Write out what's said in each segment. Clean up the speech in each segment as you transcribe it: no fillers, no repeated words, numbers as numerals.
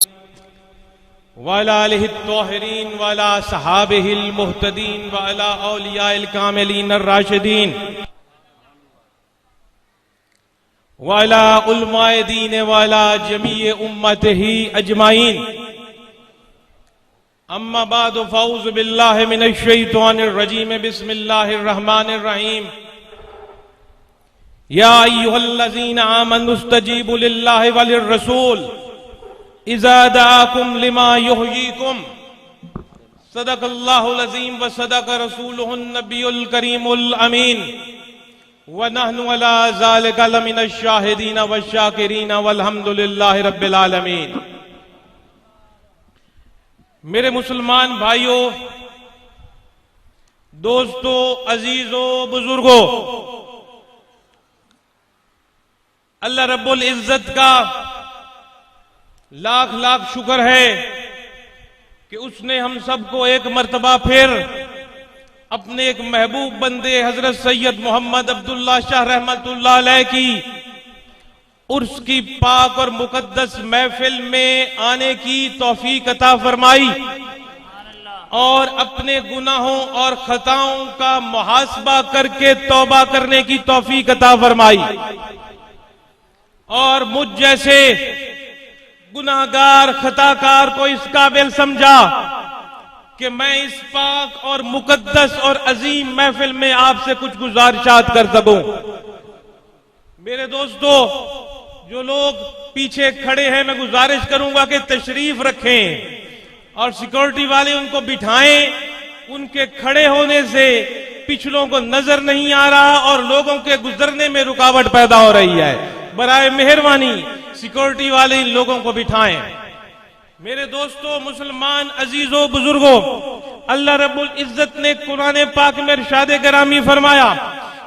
وعلى آلہ الطاہرین وعلى صحابہ المہتدین وعلى اولیاء الکاملین الراشدین وعلى علماء دین وعلى جمیع امتہ اجمعین. اما بعد فاعوذ باللہ من الشیطان الرجیم. بسم اللہ الرحمن الرحیم. یا ایہا الذین آمنوا استجیبوا للہ وللرسول اذا دعاکم لما یحییکم. صدق اللہ العظیم وصدق رسولہ النبی الکریم الامین. ونحن علی ذلک لمن الشاہدین والشاکرین والحمد للہ رب العالمین. میرے مسلمان بھائیوں، دوستوں، عزیزوں، بزرگوں، اللہ رب العزت کا لاکھ لاکھ شکر ہے کہ اس نے ہم سب کو ایک مرتبہ پھر اپنے ایک محبوب بندے حضرت سید محمد عبداللہ شاہ رحمت اللہ علیہ کی عرس کی پاک اور مقدس محفل میں آنے کی توفیق عطا فرمائی اور اپنے گناہوں اور خطاؤں کا محاسبہ کر کے توبہ کرنے کی توفیق عطا فرمائی اور مجھ جیسے گناہگار خطاکار کو اس قابل سمجھا کہ میں اس پاک اور مقدس اور عظیم محفل میں آپ سے کچھ گزارشات کر سکوں. میرے دوستو، جو لوگ پیچھے کھڑے ہیں میں گزارش کروں گا کہ تشریف رکھیں اور سیکورٹی والے ان کو بٹھائیں. ان کے کھڑے ہونے سے پچھلوں کو نظر نہیں آ رہا اور لوگوں کے گزرنے میں رکاوٹ پیدا ہو رہی ہے. برائے مہربانی سیکورٹی والے ان لوگوں کو بٹھائیں. میرے دوستو، مسلمان عزیزوں، بزرگوں، اللہ رب العزت نے قرآن پاک میں ارشاد گرامی فرمایا،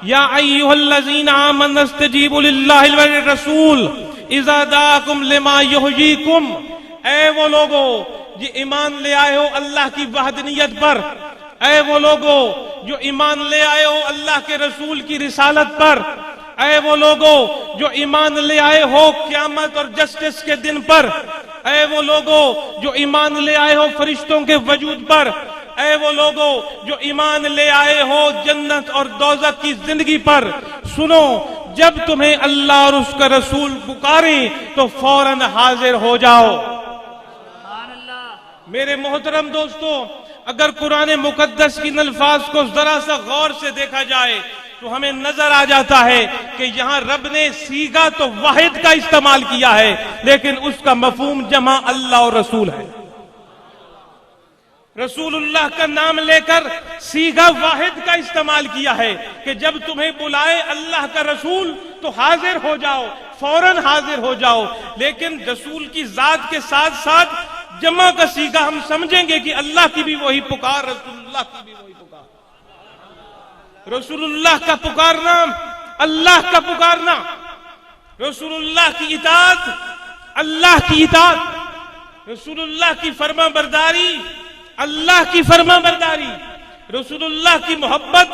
یا ایھا الذین آمنوا استجیبوا للہ والرسول اذا دعاکم لما یحییکم. اے وہ لوگو جو ایمان لے آئے ہو اللہ کی وحدانیت پر، اے وہ لوگو جو ایمان لے آئے ہو اللہ کے رسول کی رسالت پر، اے وہ لوگو جو ایمان لے آئے ہو قیامت اور جسٹس کے دن پر، اے وہ لوگو جو ایمان لے آئے ہو فرشتوں کے وجود پر، اے وہ لوگو جو ایمان لے آئے ہو جنت اور دوزخ کی زندگی پر، سنو، جب تمہیں اللہ اور اس کا رسول پکاریں تو فوراً حاضر ہو جاؤ. میرے محترم دوستو، اگر قرآن مقدس کی ان الفاظ کو ذرا سا غور سے دیکھا جائے تو ہمیں نظر آ جاتا ہے کہ یہاں رب نے صیغہ تو واحد کا استعمال کیا ہے لیکن اس کا مفہوم جمع اللہ اور رسول ہے. رسول اللہ کا نام لے کر صیغہ واحد کا استعمال کیا ہے کہ جب تمہیں بلائے اللہ کا رسول تو حاضر ہو جاؤ، فوراً حاضر ہو جاؤ. لیکن رسول کی ذات کے ساتھ ساتھ جمع کا صیغہ ہم سمجھیں گے کہ اللہ کی بھی وہی پکار، رسول اللہ کی بھی وہی پکار. رسول اللہ کا پکارنا، اللہ کا پکارنا، رسول اللہ کی اطاعت، اللہ کی اطاعت، رسول اللہ کی فرما برداری، اللہ کی فرما برداری، رسول اللہ کی محبت،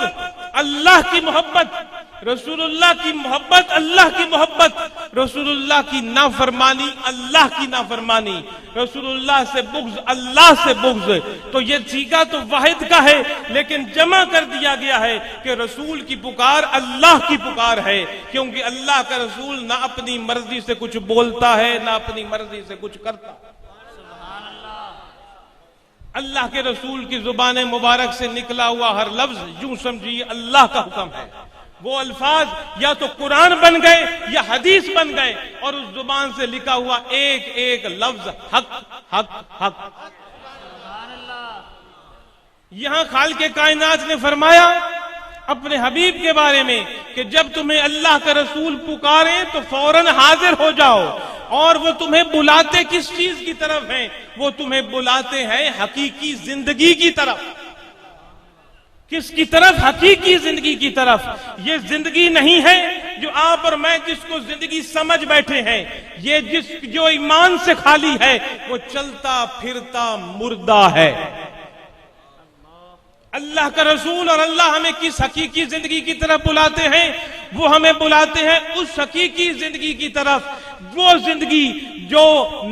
اللہ کی محبت، رسول اللہ کی محبت، اللہ کی محبت، رسول اللہ کی نافرمانی، اللہ کی نافرمانی، رسول اللہ سے بغض، اللہ سے بغض. تو یہ صیغہ تو واحد کا ہے لیکن جمع کر دیا گیا ہے کہ رسول کی پکار اللہ کی پکار ہے، کیونکہ اللہ کا رسول نہ اپنی مرضی سے کچھ بولتا ہے نہ اپنی مرضی سے کچھ کرتا. اللہ کے رسول کی زبان مبارک سے نکلا ہوا ہر لفظ یوں سمجھیے اللہ کا حکم ہے. وہ الفاظ یا تو قرآن بن گئے یا حدیث بن گئے اور اس زبان سے لکھا ہوا ایک ایک لفظ حق حق حق. یہاں خالق کائنات نے فرمایا اپنے حبیب کے بارے میں کہ جب تمہیں اللہ کا رسول پکارے تو فوراً حاضر ہو جاؤ. اور وہ تمہیں بلاتے کس چیز کی طرف ہیں؟ وہ تمہیں بلاتے ہیں حقیقی زندگی کی طرف. کس کی طرف؟ حقیقی زندگی کی طرف. یہ زندگی نہیں ہے جو آپ اور میں جس کو زندگی سمجھ بیٹھے ہیں. یہ جو ایمان سے خالی ہے وہ چلتا پھرتا مردہ ہے. اللہ کا رسول اور اللہ ہمیں کس حقیقی زندگی کی طرف بلاتے ہیں؟ وہ ہمیں بلاتے ہیں اس حقیقی زندگی کی طرف، وہ زندگی جو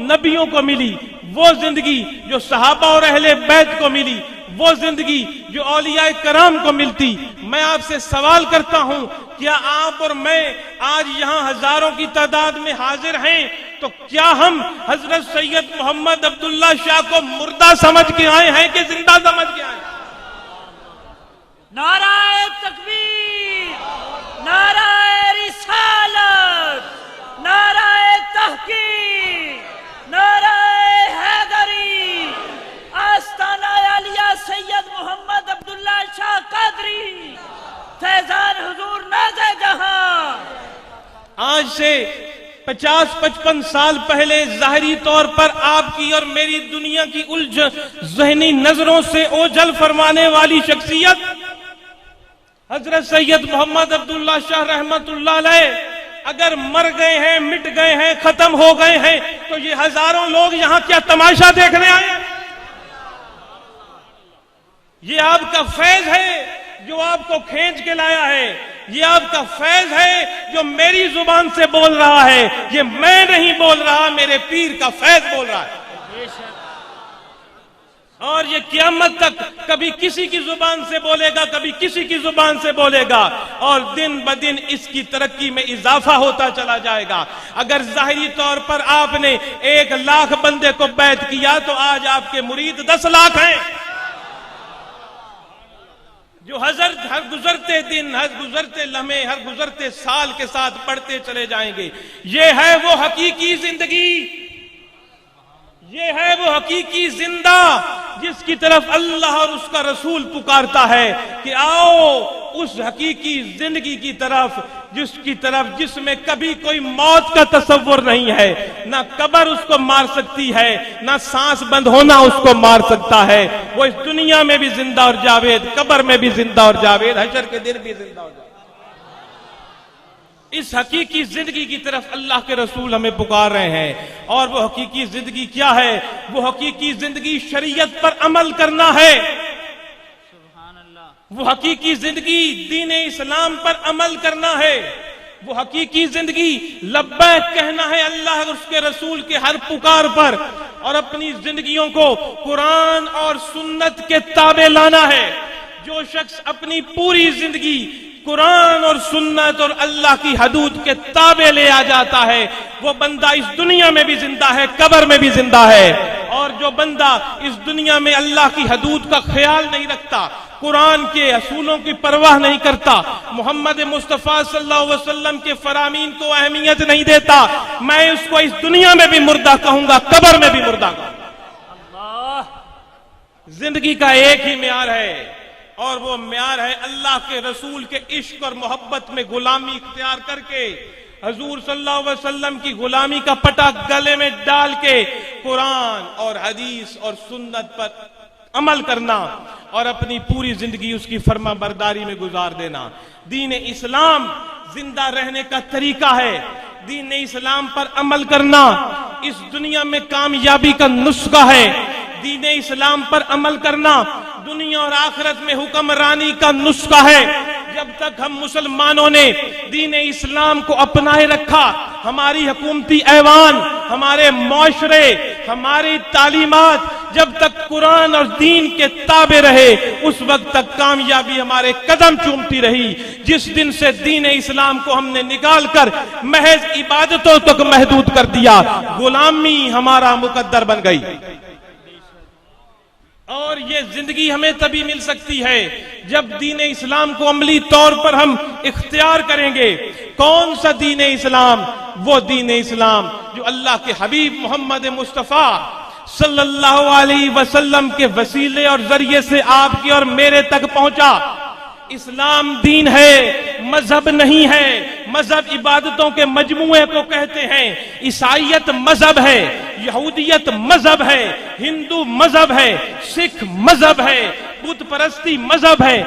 نبیوں کو ملی، وہ زندگی جو صحابہ اور اہل بیت کو ملی، وہ زندگی جو اولیاء کرام کو ملتی. میں آپ سے سوال کرتا ہوں، کیا آپ اور میں آج یہاں ہزاروں کی تعداد میں حاضر ہیں تو کیا ہم حضرت سید محمد عبداللہ شاہ کو مردہ سمجھ کے آئے ہیں کہ زندہ سمجھ کے آئے ہیں؟ نعرہ تکبیر، نعرہ رسالت، نعرہ تحقیق، نعرہ حیدری، آستانہ عالیہ سید محمد عبداللہ شاہ قادری، فیضان حضور ناز جہاں. آج سے 50-55 سال پہلے ظاہری طور پر آپ کی اور میری دنیا کی الجھ ذہنی نظروں سے اوجھل فرمانے والی شخصیت حضرت سید محمد عبداللہ شاہ رحمت اللہ علیہ اگر مر گئے ہیں، مٹ گئے ہیں، ختم ہو گئے ہیں تو یہ ہزاروں لوگ یہاں کیا تماشا دیکھنے آئے ہیں؟ یہ آپ کا فیض ہے جو آپ کو کھینچ کے لایا ہے، یہ آپ کا فیض ہے جو میری زبان سے بول رہا ہے. یہ میں نہیں بول رہا، میرے پیر کا فیض بول رہا ہے. اور یہ قیامت تک کبھی کسی کی زبان سے بولے گا، کبھی کسی کی زبان سے بولے گا، اور دن بدن اس کی ترقی میں اضافہ ہوتا چلا جائے گا. اگر ظاہری طور پر آپ نے 1 لاکھ بندے کو بیعت کیا تو آج آپ کے مرید 10 لاکھ ہیں جو ہر گزرتے دن، ہر گزرتے لمحے، ہر گزرتے سال کے ساتھ بڑھتے چلے جائیں گے. یہ ہے وہ حقیقی زندگی، یہ ہے وہ حقیقی زندہ جس کی طرف اللہ اور اس کا رسول پکارتا ہے کہ آؤ اس حقیقی زندگی کی طرف، جس میں کبھی کوئی موت کا تصور نہیں ہے، نہ قبر اس کو مار سکتی ہے، نہ سانس بند ہونا اس کو مار سکتا ہے. وہ اس دنیا میں بھی زندہ اور جاوید، قبر میں بھی زندہ اور جاوید، حشر کے دن بھی زندہ اور جاوید. اس حقیقی زندگی کی طرف اللہ کے رسول ہمیں پکار رہے ہیں. اور وہ حقیقی زندگی کیا ہے؟ وہ حقیقی زندگی شریعت پر عمل کرنا ہے. وہ حقیقی زندگی دین اسلام پر عمل کرنا ہے. وہ حقیقی زندگی لبیک کہنا ہے اللہ اور اس کے رسول کے ہر پکار پر، اور اپنی زندگیوں کو قرآن اور سنت کے تابع لانا ہے. جو شخص اپنی پوری زندگی قرآن اور سنت اور اللہ کی حدود کے تابع لے آ جاتا ہے، وہ بندہ اس دنیا میں بھی زندہ ہے، قبر میں بھی زندہ ہے. اور جو بندہ اس دنیا میں اللہ کی حدود کا خیال نہیں رکھتا، قرآن کے اصولوں کی پرواہ نہیں کرتا، محمد مصطفیٰ صلی اللہ علیہ وسلم کے فرامین کو اہمیت نہیں دیتا، میں اس کو اس دنیا میں بھی مردہ کہوں گا، قبر میں بھی مردہ کہوں گا. زندگی کا ایک ہی معیار ہے، اور وہ معیار ہے اللہ کے رسول کے عشق اور محبت میں غلامی اختیار کر کے، حضور صلی اللہ علیہ وسلم کی غلامی کا پٹا گلے میں ڈال کے قرآن اور حدیث اور سنت پر عمل کرنا اور اپنی پوری زندگی اس کی فرما برداری میں گزار دینا. دین اسلام زندہ رہنے کا طریقہ ہے. دین اسلام پر عمل کرنا اس دنیا میں کامیابی کا نسخہ ہے. دین اسلام پر عمل کرنا دنیا اور آخرت میں حکمرانی کا نسخہ ہے. جب تک ہم مسلمانوں نے دین اسلام کو اپنائے رکھا، ہماری حکومتی ایوان، ہمارے معاشرے، ہماری تعلیمات جب تک قرآن اور دین کے تابع رہے، اس وقت تک کامیابی ہمارے قدم چومتی رہی. جس دن سے دین اسلام کو ہم نے نکال کر محض عبادتوں تک محدود کر دیا، غلامی ہمارا مقدر بن گئی. اور یہ زندگی ہمیں تبھی مل سکتی ہے جب دین اسلام کو عملی طور پر ہم اختیار کریں گے. کون سا دین اسلام؟ وہ دین اسلام جو اللہ کے حبیب محمد مصطفیٰ صلی اللہ علیہ وسلم کے وسیلے اور ذریعے سے آپ کی اور میرے تک پہنچا. اسلام دین ہے، مذہب نہیں ہے. مذہب عبادتوں کے مجموعے کو کہتے ہیں. عیسائیت مذہب ہے، یہودیت مذہب ہے، ہندو مذہب ہے، سکھ مذہب ہے، بت پرستی مذہب ہے.